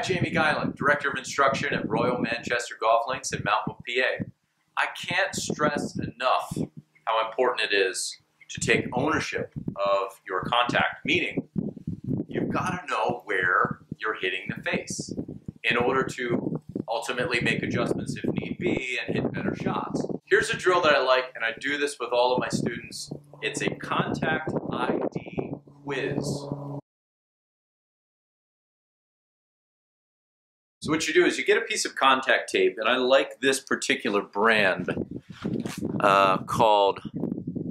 Jamie Gylan, Director of Instruction at Royal Manchester Golf Links in Mount Hope, PA. I can't stress enough how important it is to take ownership of your contact, meaning you've got to know where you're hitting the face in order to ultimately make adjustments if need be and hit better shots. Here's a drill that I like, and I do this with all of my students. It's a contact ID quiz. So what you do is you get a piece of contact tape, and I like this particular brand called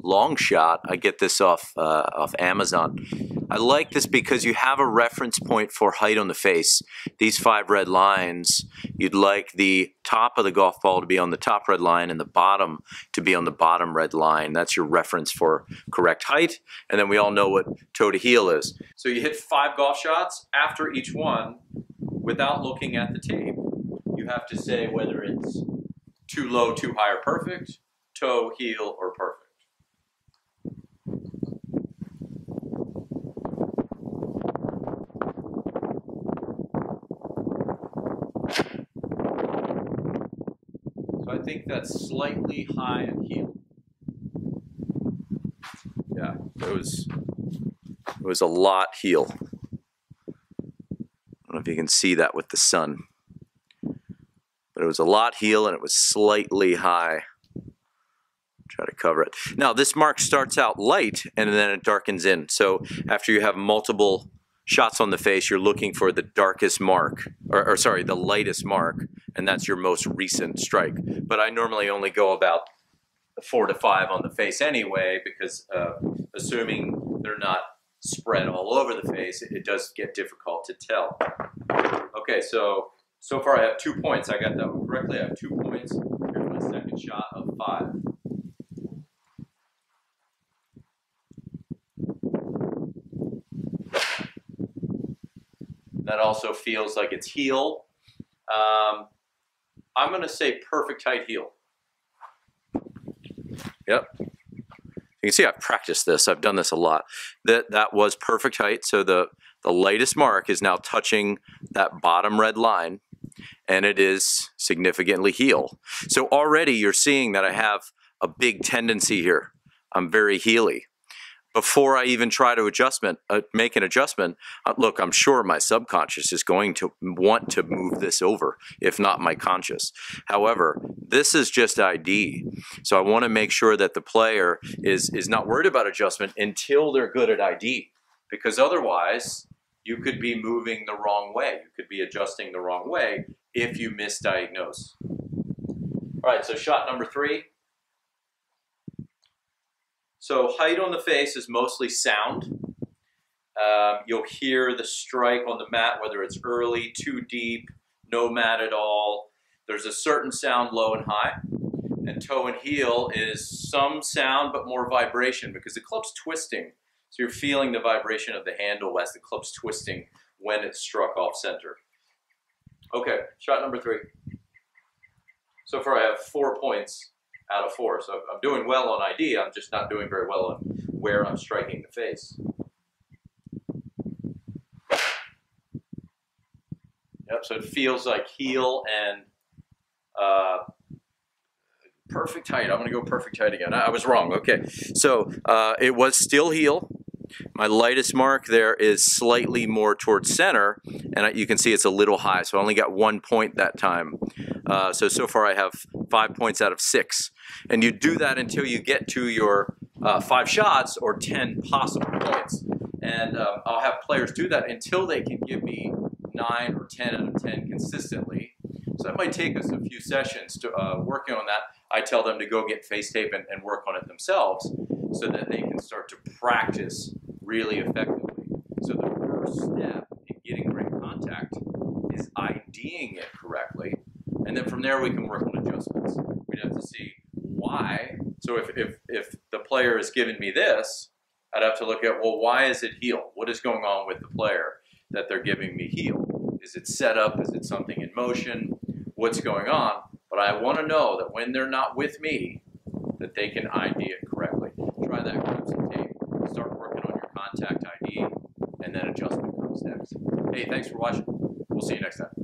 Longshot. I get this off Amazon. I like this because you have a reference point for height on the face. These 5 red lines, you'd like the top of the golf ball to be on the top red line and the bottom to be on the bottom red line. That's your reference for correct height. And then we all know what toe to heel is. So you hit 5 golf shots. After each one, without looking at the tape, you have to say whether it's too low, too high, or perfect, toe, heel, or perfect. So I think that's slightly high and heel. Yeah, it was a lot heel. I don't know if you can see that with the sun, but it was a lot heel and it was slightly high. Try to cover it. Now this mark starts out light and then it darkens in. So after you have multiple shots on the face, you're looking for the darkest mark, or sorry, the lightest mark, and that's your most recent strike. But I normally only go about 4 to 5 on the face anyway, because assuming they're not spread all over the face, it does get difficult to tell. Okay, so far I have 2 points. I got that one correctly. I have 2 points. Here's my second shot of 5. That also feels like it's heel. I'm going to say perfect height heel. Yep. You can see I've practiced this. I've done this a lot. That was perfect height. So the lightest mark is now touching that bottom red line, and it is significantly heel. So already you're seeing that I have a big tendency here. I'm very heely. Before I even try to make an adjustment, look, I'm sure my subconscious is going to want to move this over, if not my conscious. However, this is just ID. So I want to make sure that the player is not worried about adjustment until they're good at ID. Because otherwise, you could be moving the wrong way. You could be adjusting the wrong way if you misdiagnose. All right, so shot number 3. So height on the face is mostly sound. You'll hear the strike on the mat, whether it's early, too deep, no mat at all. There's a certain sound low and high. And toe and heel is some sound but more vibration because the club's twisting. So you're feeling the vibration of the handle as the club's twisting when it's struck off center. Okay, shot number 3. So far I have 4 points out of 4. So I'm doing well on ID, I'm just not doing very well on where I'm striking the face. Yep, so it feels like heel and perfect height. I'm going to go perfect height again. I was wrong. Okay, so it was still heel. My lightest mark there is slightly more towards center, and you can see it's a little high, so I only got 1 point that time. So far I have 5 points out of 6. And you do that until you get to your 5 shots or 10 possible points. And I'll have players do that until they can give me 9 or 10 out of 10 consistently. So that might take us a few sessions to working on that. I tell them to go get face tape and work on it themselves so that they can start to practice really effectively. So the first step in getting great contact is IDing it correctly. And then from there we can work on adjustments. We'd have to see why. So if the player is giving me this, I'd have to look at, well, why is it heel? What is going on with the player that they're giving me heel? Is it set up? Is it something in motion? What's going on? But I want to know that when they're not with me, that they can ID it correctly. Try that, grab some tape, start working on your contact ID, and then adjustment comes next. Hey, thanks for watching. We'll see you next time.